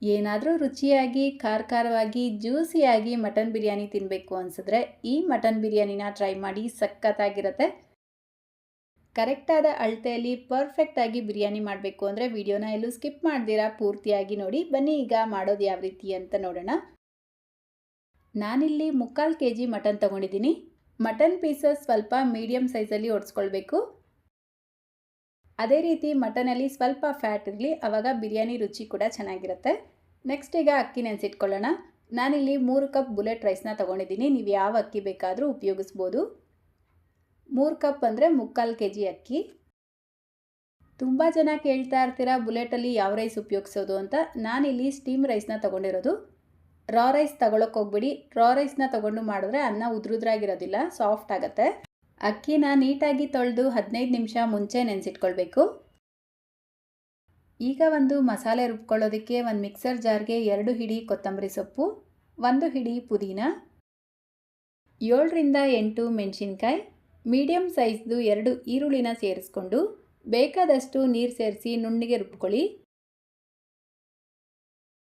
ಏನಾದರೂ ರುಚಿಯಾಗಿ ಖಾರವಾಗಿ ಜ್ಯೂಸಿಯಾಗಿ ಮಟನ್ ಬಿರಿಯಾನಿ ತಿನ್ನಬೇಕು ಅನಿಸಿದ್ರೆ ಈ ಮಟನ್ ಬಿರಿಯಾನಿನ ಟ್ರೈ ಮಾಡಿ, ಸಖತ್ತಾಗಿರುತ್ತೆ. ಕರೆಕ್ಟಾದ ಅಳತೆಯಲ್ಲಿ ಪರ್ಫೆಕ್ಟಾಗಿ ಬಿರಿಯಾನಿ ಮಾಡಬೇಕು ಅಂದರೆ ವಿಡಿಯೋನ ಎಲ್ಲೂ ಸ್ಕಿಪ್ ಮಾಡ್ದಿರಾ ಪೂರ್ತಿಯಾಗಿ ನೋಡಿ. ಬನ್ನಿ ಈಗ ಮಾಡೋದು ಯಾವ ರೀತಿ ಅಂತ ನೋಡೋಣ. ನಾನಿಲ್ಲಿ 3/4 kg ಮಟನ್ ತೊಗೊಂಡಿದ್ದೀನಿ. ಮಟನ್ ಪೀಸಸ್ ಸ್ವಲ್ಪ ಮೀಡಿಯಮ್ ಸೈಜಲ್ಲಿ ಒಡಿಸ್ಕೊಳ್ಬೇಕು. ಅದೇ ರೀತಿ ಮಟನಲ್ಲಿ ಸ್ವಲ್ಪ ಫ್ಯಾಟ್ ಇರಲಿ, ಆವಾಗ ಬಿರಿಯಾನಿ ರುಚಿ ಕೂಡ ಚೆನ್ನಾಗಿರುತ್ತೆ. ನೆಕ್ಸ್ಟ್ ಈಗ ಅಕ್ಕಿ ನೆನೆಸಿಟ್ಕೊಳ್ಳೋಣ. ನಾನಿಲ್ಲಿ 3 ಕಪ್ ಬುಲೆಟ್ ರೈಸ್ನ ತೊಗೊಂಡಿದ್ದೀನಿ. ನೀವು ಯಾವ ಅಕ್ಕಿ ಬೇಕಾದರೂ ಉಪಯೋಗಿಸ್ಬೋದು. 3 ಕಪ್ ಅಂದರೆ 3/4 kg ಅಕ್ಕಿ. ತುಂಬ ಜನ ಕೇಳ್ತಾ ಇರ್ತೀರಾ ಬುಲೆಟಲ್ಲಿ ಯಾವ ರೈಸ್ ಉಪಯೋಗಿಸೋದು ಅಂತ. ನಾನಿಲ್ಲಿ ಸ್ಟೀಮ್ ರೈಸ್ನ ತೊಗೊಂಡಿರೋದು. ರಾ ರೈಸ್ ತೊಗೊಳಕ್ಕೆ ಹೋಗ್ಬಿಡಿ. ರಾ ರೈಸ್ನ ತೊಗೊಂಡು ಮಾಡಿದ್ರೆ ಅನ್ನ ಉದ್ರುದ್ರಾಗಿರೋದಿಲ್ಲ, ಸಾಫ್ಟ್ ಆಗುತ್ತೆ. ಅಕ್ಕಿನ ನೀಟಾಗಿ ತೊಳೆದು 15 ನಿಮಿಷ ಮುಂಚೆ ನೆನೆಸಿಟ್ಕೊಳ್ಬೇಕು. ಈಗ ಒಂದು ಮಸಾಲೆ ರುಬ್ಕೊಳ್ಳೋದಕ್ಕೆ ಒಂದು ಮಿಕ್ಸರ್ ಜಾರ್ಗೆ 2 ಹಿಡಿ ಕೊತ್ತಂಬರಿ ಸೊಪ್ಪು, 1 ಹಿಡಿ ಪುದೀನ, 7 ರಿಂದ 8 ಮೆಣಸಿನ್ಕಾಯಿ, ಮೀಡಿಯಮ್ ಸೈಜ್ದು 2 ಈರುಳ್ಳಿನ ಸೇರಿಸ್ಕೊಂಡು ಬೇಕಾದಷ್ಟು ನೀರು ಸೇರಿಸಿ ನುಣ್ಣಗೆ ರುಬ್ಕೊಳ್ಳಿ.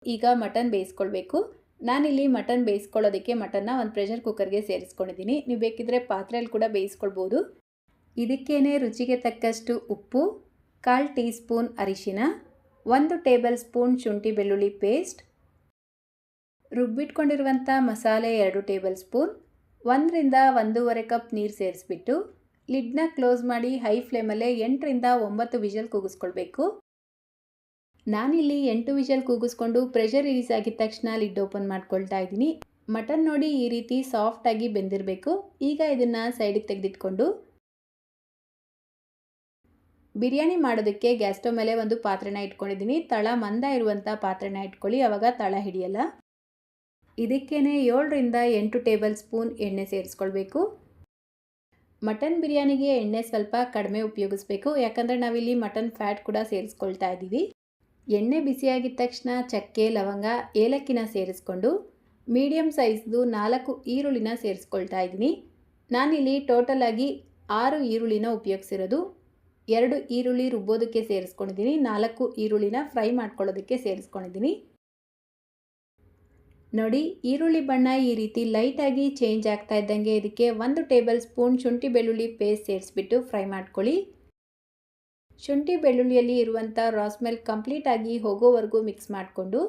ಈಗ ಮಟನ್ ಬೇಯಿಸ್ಕೊಳ್ಬೇಕು. ನಾನಿಲ್ಲಿ ಮಟನ್ ಬೇಯಿಸ್ಕೊಳ್ಳೋದಕ್ಕೆ ಮಟನ್ನ ಒಂದು ಪ್ರೆಷರ್ ಕುಕ್ಕರ್ಗೆ ಸೇರಿಸ್ಕೊಂಡಿದ್ದೀನಿ. ನೀವು ಬೇಕಿದ್ರೆ ಪಾತ್ರೆಯಲ್ಲಿ ಕೂಡ ಬೇಯಿಸ್ಕೊಳ್ಬೋದು. ಇದಕ್ಕೇನೆ ರುಚಿಗೆ ತಕ್ಕಷ್ಟು ಉಪ್ಪು, 1/4 ಟೀ ಸ್ಪೂನ್ ಅರಿಶಿನ, 1 ಟೇಬಲ್ ಸ್ಪೂನ್ ಶುಂಠಿ ಬೆಳ್ಳುಳ್ಳಿ ಪೇಸ್ಟ್, ರುಬ್ಬಿಟ್ಕೊಂಡಿರುವಂಥ ಮಸಾಲೆ 2 ಟೇಬಲ್ ಸ್ಪೂನ್, 1 ರಿಂದ 1.5 ಕಪ್ ನೀರು ಸೇರಿಸ್ಬಿಟ್ಟು ಲಿಡ್ನ ಕ್ಲೋಸ್ ಮಾಡಿ ಹೈ ಫ್ಲೇಮಲ್ಲೇ 8 ರಿಂದ 9 ವಿಷಲ್ ಕೂಗಿಸ್ಕೊಳ್ಬೇಕು. ನಾನಿಲ್ಲಿ 8 ವಿಷಲ್ ಕೂಗಿಸ್ಕೊಂಡು ಪ್ರೆಷರ್ ರಿಲೀಸ್ ಆಗಿದ ತಕ್ಷಣ ಲಿಡ್ ಓಪನ್ ಮಾಡ್ಕೊಳ್ತಾ ಇದ್ದೀನಿ. ಮಟನ್ ನೋಡಿ ಈ ರೀತಿ ಸಾಫ್ಟಾಗಿ ಬೆಂದಿರಬೇಕು. ಈಗ ಇದನ್ನು ಸೈಡಿಗೆ ತೆಗೆದಿಟ್ಕೊಂಡು ಬಿರಿಯಾನಿ ಮಾಡೋದಕ್ಕೆ ಗ್ಯಾಸ್ ಸ್ಟವ್ ಮೇಲೆ ಒಂದು ಪಾತ್ರೆನ ಇಟ್ಕೊಂಡಿದ್ದೀನಿ. ತಳ ಮಂದ ಇರುವಂಥ ಪಾತ್ರೆನ ಇಟ್ಕೊಳ್ಳಿ, ಆವಾಗ ತಳ ಹಿಡಿಯಲ್ಲ. ಇದಕ್ಕೇನೆ 7 ರಿಂದ 8 ಟೇಬಲ್ ಸ್ಪೂನ್ ಎಣ್ಣೆ ಸೇರಿಸ್ಕೊಳ್ಬೇಕು. ಮಟನ್ ಬಿರಿಯಾನಿಗೆ ಎಣ್ಣೆ ಸ್ವಲ್ಪ ಕಡಿಮೆ ಉಪಯೋಗಿಸ್ಬೇಕು, ಯಾಕಂದರೆ ನಾವಿಲ್ಲಿ ಮಟನ್ ಫ್ಯಾಟ್ ಕೂಡ ಸೇರಿಸ್ಕೊಳ್ತಾ ಇದ್ದೀವಿ. ಎಣ್ಣೆ ಬಿಸಿಯಾಗಿದ ತಕ್ಷಣ ಚಕ್ಕೆ, ಲವಂಗ, ಏಲಕ್ಕಿನ ಸೇರಿಸ್ಕೊಂಡು ಮೀಡಿಯಮ್ ಸೈಜ್ದು 4 ಈರುಳ್ಳಿನ ಸೇರಿಸ್ಕೊಳ್ತಾ ಇದ್ದೀನಿ. ನಾನಿಲ್ಲಿ ಟೋಟಲ್ ಆಗಿ 6 ಈರುಳ್ಳಿನ ಉಪಯೋಗಿಸಿರೋದು. 2 ಈರುಳ್ಳಿ ರುಬ್ಬೋದಕ್ಕೆ ಸೇರಿಸ್ಕೊಂಡಿದ್ದೀನಿ, 4 ಈರುಳ್ಳಿನ ಫ್ರೈ ಮಾಡ್ಕೊಳ್ಳೋದಕ್ಕೆ ಸೇರಿಸ್ಕೊಂಡಿದ್ದೀನಿ. ನೋಡಿ, ಈರುಳ್ಳಿ ಬಣ್ಣ ಈ ರೀತಿ ಲೈಟಾಗಿ ಚೇಂಜ್ ಆಗ್ತಾ ಇದ್ದಂಗೆ ಇದಕ್ಕೆ 1 ಟೇಬಲ್ ಸ್ಪೂನ್ ಶುಂಠಿ ಬೆಳ್ಳುಳ್ಳಿ ಪೇಸ್ಟ್ ಸೇರಿಸ್ಬಿಟ್ಟು ಫ್ರೈ ಮಾಡ್ಕೊಳ್ಳಿ. ಶುಂಠಿ ಬೆಳ್ಳುಳ್ಳಿಯಲ್ಲಿ ಇರುವಂಥ ರಾ ಸ್ಮೆಲ್ ಕಂಪ್ಲೀಟಾಗಿ ಹೋಗೋವರೆಗೂ ಮಿಕ್ಸ್ ಮಾಡಿಕೊಂಡು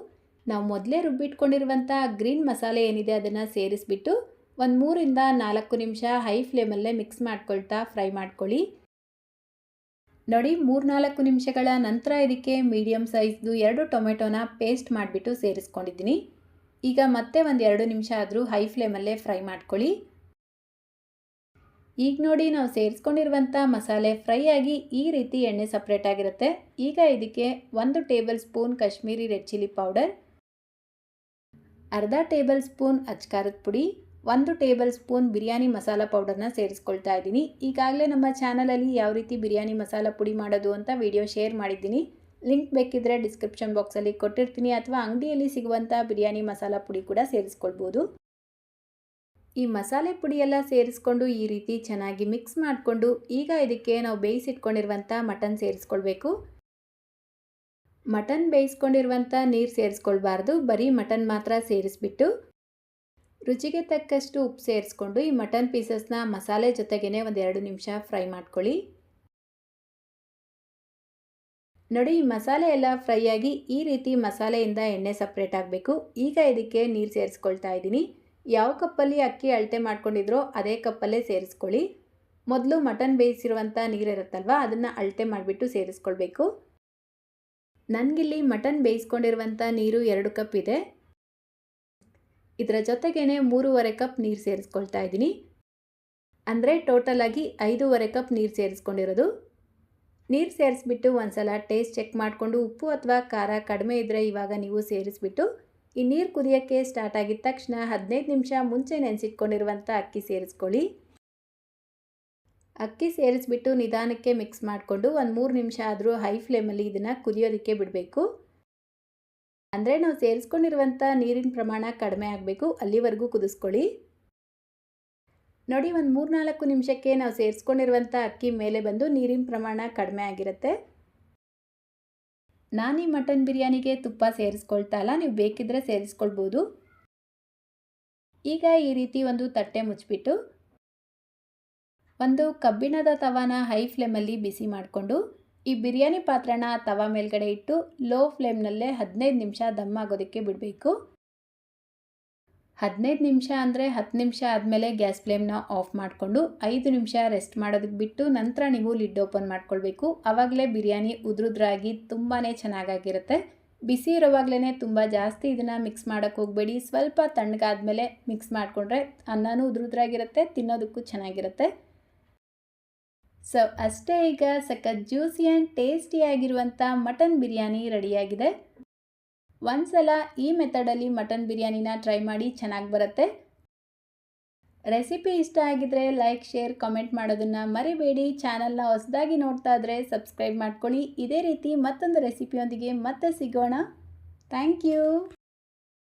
ನಾವು ಮೊದಲೇ ರುಬ್ಬಿಟ್ಕೊಂಡಿರುವಂಥ ಗ್ರೀನ್ ಮಸಾಲೆ ಏನಿದೆ ಅದನ್ನು ಸೇರಿಸ್ಬಿಟ್ಟು ಒಂದು 3 ರಿಂದ 4 ನಿಮಿಷ ಹೈ ಫ್ಲೇಮಲ್ಲೇ ಮಿಕ್ಸ್ ಮಾಡ್ಕೊಳ್ತಾ ಫ್ರೈ ಮಾಡ್ಕೊಳ್ಳಿ. ನೋಡಿ, 3-4 ನಿಮಿಷಗಳ ನಂತರ ಇದಕ್ಕೆ ಮೀಡಿಯಮ್ ಸೈಜ್ದು 2 ಟೊಮೆಟೊನ ಪೇಸ್ಟ್ ಮಾಡಿಬಿಟ್ಟು ಸೇರಿಸ್ಕೊಂಡಿದ್ದೀನಿ. ಈಗ ಮತ್ತೆ ಒಂದು 2 ನಿಮಿಷ ಆದರೂ ಹೈ ಫ್ಲೇಮಲ್ಲೇ ಫ್ರೈ ಮಾಡ್ಕೊಳ್ಳಿ. ಈಗ ನೋಡಿ, ನಾವು ಸೇರಿಸ್ಕೊಂಡಿರುವಂಥ ಮಸಾಲೆ ಫ್ರೈ ಆಗಿ ಈ ರೀತಿ ಎಣ್ಣೆ ಸಪ್ರೇಟ್ ಆಗಿರುತ್ತೆ. ಈಗ ಇದಕ್ಕೆ 1 table spoon Kashmiri red chilli powder, ಅರ್ಧ ಟೇಬಲ್ ಸ್ಪೂನ್ ಅಚ್ಕಾರದ ಪುಡಿ, 1 ಟೇಬಲ್ ಸ್ಪೂನ್ ಬಿರಿಯಾನಿ ಮಸಾಲ ಪೌಡರ್ನ ಸೇರಿಸ್ಕೊಳ್ತಾ ಇದ್ದೀನಿ. ಈಗಾಗಲೇ ನಮ್ಮ ಚಾನಲಲ್ಲಿ ಯಾವ ರೀತಿ ಬಿರಿಯಾನಿ ಮಸಾಲ ಪುಡಿ ಮಾಡೋದು ಅಂತ ವಿಡಿಯೋ ಶೇರ್ ಮಾಡಿದ್ದೀನಿ. ಲಿಂಕ್ ಬೇಕಿದ್ದರೆ ಡಿಸ್ಕ್ರಿಪ್ಷನ್ ಬಾಕ್ಸಲ್ಲಿ ಕೊಟ್ಟಿರ್ತೀನಿ, ಅಥವಾ ಅಂಗಡಿಯಲ್ಲಿ ಸಿಗುವಂಥ ಬಿರಿಯಾನಿ ಮಸಾಲ ಪುಡಿ ಕೂಡ ಸೇರಿಸ್ಕೊಳ್ಬೋದು. ಈ ಮಸಾಲೆ ಪುಡಿ ಎಲ್ಲ ಸೇರಿಸ್ಕೊಂಡು ಈ ರೀತಿ ಚೆನ್ನಾಗಿ ಮಿಕ್ಸ್ ಮಾಡಿಕೊಂಡು ಈಗ ಇದಕ್ಕೆ ನಾವು ಬೇಯಿಸಿಟ್ಕೊಂಡಿರುವಂಥ ಮಟನ್ ಸೇರಿಸ್ಕೊಳ್ಬೇಕು. ಮಟನ್ ಬೇಯಿಸ್ಕೊಂಡಿರುವಂಥ ನೀರು ಸೇರಿಸ್ಕೊಳ್ಬಾರ್ದು, ಬರೀ ಮಟನ್ ಮಾತ್ರ ಸೇರಿಸ್ಬಿಟ್ಟು ರುಚಿಗೆ ತಕ್ಕಷ್ಟು ಉಪ್ಪು ಸೇರಿಸ್ಕೊಂಡು ಈ ಮಟನ್ ಪೀಸಸ್ನ ಮಸಾಲೆ ಜೊತೆಗೇ ಒಂದು 2 ನಿಮಿಷ ಫ್ರೈ ಮಾಡ್ಕೊಳ್ಳಿ. ನೋಡಿ, ಈ ಮಸಾಲೆ ಎಲ್ಲ ಫ್ರೈ ಆಗಿ ಈ ರೀತಿ ಮಸಾಲೆಯಿಂದ ಎಣ್ಣೆ ಸಪ್ರೇಟ್ ಆಗಬೇಕು. ಈಗ ಇದಕ್ಕೆ ನೀರು ಸೇರಿಸ್ಕೊಳ್ತಾ ಇದ್ದೀನಿ. ಯಾವ ಕಪ್ಪಲ್ಲಿ ಅಕ್ಕಿ ಅಳತೆ ಮಾಡ್ಕೊಂಡಿದ್ರೋ ಅದೇ ಕಪ್ಪಲ್ಲೇ ಸೇರಿಸ್ಕೊಳ್ಳಿ. ಮೊದಲು ಮಟನ್ ಬೇಯಿಸಿರುವಂಥ ನೀರಿರುತ್ತಲ್ವ, ಅದನ್ನು ಅಳತೆ ಮಾಡಿಬಿಟ್ಟು ಸೇರಿಸ್ಕೊಳ್ಬೇಕು. ನನಗಿಲ್ಲಿ ಮಟನ್ ಬೇಯಿಸ್ಕೊಂಡಿರುವಂಥ ನೀರು 2 ಕಪ್ ಇದೆ. ಇದರ ಜೊತೆಗೇ 3.5 ಕಪ್ ನೀರು ಸೇರಿಸ್ಕೊಳ್ತಾ ಇದ್ದೀನಿ. ಅಂದರೆ ಟೋಟಲ್ ಆಗಿ 5.5 ಕಪ್ ನೀರು ಸೇರಿಸ್ಕೊಂಡಿರೋದು. ನೀರು ಸೇರಿಸ್ಬಿಟ್ಟು ಒಂದು ಸಲ ಟೇಸ್ಟ್ ಚೆಕ್ ಮಾಡಿಕೊಂಡು ಉಪ್ಪು ಅಥವಾ ಖಾರ ಕಡಿಮೆ ಇದ್ದರೆ ಇವಾಗ ನೀವು ಸೇರಿಸ್ಬಿಟ್ಟು ಈ ನೀರು ಕುದಿಯೋಕ್ಕೆ ಸ್ಟಾರ್ಟ್ ಆಗಿದ ತಕ್ಷಣ 15 ನಿಮಿಷ ಮುಂಚೆ ನೆನೆಸಿಟ್ಕೊಂಡಿರುವಂಥ ಅಕ್ಕಿ ಸೇರಿಸ್ಕೊಳ್ಳಿ. ಅಕ್ಕಿ ಸೇರಿಸ್ಬಿಟ್ಟು ನಿಧಾನಕ್ಕೆ ಮಿಕ್ಸ್ ಮಾಡಿಕೊಂಡು ಒಂದು 3 ನಿಮಿಷ ಆದರೂ ಹೈ ಫ್ಲೇಮಲ್ಲಿ ಇದನ್ನು ಕುದಿಯೋದಕ್ಕೆ ಬಿಡಬೇಕು. ಅಂದರೆ ನಾವು ಸೇರಿಸ್ಕೊಂಡಿರುವಂಥ ನೀರಿನ ಪ್ರಮಾಣ ಕಡಿಮೆ ಆಗಬೇಕು, ಅಲ್ಲಿವರೆಗೂ ಕುದಿಸ್ಕೊಳ್ಳಿ. ನೋಡಿ, ಒಂದು 3-4 ನಿಮಿಷಕ್ಕೆ ನಾವು ಸೇರಿಸ್ಕೊಂಡಿರುವಂಥ ಅಕ್ಕಿ ಮೇಲೆ ಬಂದು ನೀರಿನ ಪ್ರಮಾಣ ಕಡಿಮೆ ಆಗಿರುತ್ತೆ. ನಾನು ಈ ಮಟನ್ ಬಿರಿಯಾನಿಗೆ ತುಪ್ಪ ಸೇರಿಸ್ಕೊಳ್ತಾ ಇಲ್ಲ, ನೀವು ಬೇಕಿದ್ದರೆ ಸೇರಿಸ್ಕೊಳ್ಬೋದು. ಈಗ ಈ ರೀತಿ ಒಂದು ತಟ್ಟೆ ಮುಚ್ಚಿಬಿಟ್ಟು ಒಂದು ಕಬ್ಬಿಣದ ತವಾನ ಹೈ ಫ್ಲೇಮಲ್ಲಿ ಬಿಸಿ ಮಾಡಿಕೊಂಡು ಈ ಬಿರಿಯಾನಿ ಪಾತ್ರೆನ ತವಾ ಮೇಲ್ಗಡೆ ಇಟ್ಟು ಲೋ ಫ್ಲೇಮ್ನಲ್ಲೇ 15 ನಿಮಿಷ ದಮ್ ಆಗೋದಕ್ಕೆ ಬಿಡಬೇಕು. 15 ನಿಮಿಷ ಅಂದರೆ 10 ನಿಮಿಷ ಆದಮೇಲೆ ಗ್ಯಾಸ್ ಫ್ಲೇಮ್ನ ಆಫ್ ಮಾಡಿಕೊಂಡು 5 ನಿಮಿಷ ರೆಸ್ಟ್ ಮಾಡೋದಕ್ಕೆ ಬಿಟ್ಟು ನಂತರ ನೀವು ಲಿಡ್ ಓಪನ್ ಮಾಡ್ಕೊಳ್ಬೇಕು. ಆವಾಗಲೇ ಬಿರಿಯಾನಿ ಉದುರುದ್ರಾಗಿ ತುಂಬಾ ಚೆನ್ನಾಗಾಗಿರುತ್ತೆ. ಬಿಸಿ ಇರೋವಾಗಲೇ ತುಂಬ ಜಾಸ್ತಿ ಇದನ್ನು ಮಿಕ್ಸ್ ಮಾಡೋಕ್ಕೆ ಹೋಗಬೇಡಿ. ಸ್ವಲ್ಪ ತಣ್ಣಗಾದ್ಮೇಲೆ ಮಿಕ್ಸ್ ಮಾಡಿಕೊಂಡ್ರೆ ಅನ್ನನೂ ಉದುರುದ್ರಾಗಿರುತ್ತೆ, ತಿನ್ನೋದಕ್ಕೂ ಚೆನ್ನಾಗಿರುತ್ತೆ. ಸೊ ಅಷ್ಟೇ, ಈಗ ಸಖತ್ ಜ್ಯೂಸಿ ಆ್ಯಂಡ್ ಟೇಸ್ಟಿಯಾಗಿರುವಂಥ ಮಟನ್ ಬಿರಿಯಾನಿ ರೆಡಿಯಾಗಿದೆ. ಒಂದ್ಸಲ ಈ ಮೆಥಡಲ್ಲಿ ಮಟನ್ ಬಿರಿಯಾನಿನ ಟ್ರೈ ಮಾಡಿ, ಚೆನ್ನಾಗಿ ಬರುತ್ತೆ. ರೆಸಿಪಿ ಇಷ್ಟ ಆಗಿದ್ರೆ ಲೈಕ್, ಶೇರ್, ಕಾಮೆಂಟ್ ಮಾಡೋದನ್ನು ಮರಿಬೇಡಿ. ಚಾನಲ್ನ ಹೊಸದಾಗಿ ನೋಡ್ತಾ ಇದ್ದರೆ ಸಬ್ಸ್ಕ್ರೈಬ್ ಮಾಡ್ಕೊಳ್ಳಿ. ಇದೇ ರೀತಿ ಮತ್ತೊಂದು ರೆಸಿಪಿಯೊಂದಿಗೆ ಮತ್ತೆ ಸಿಗೋಣ. Thank you.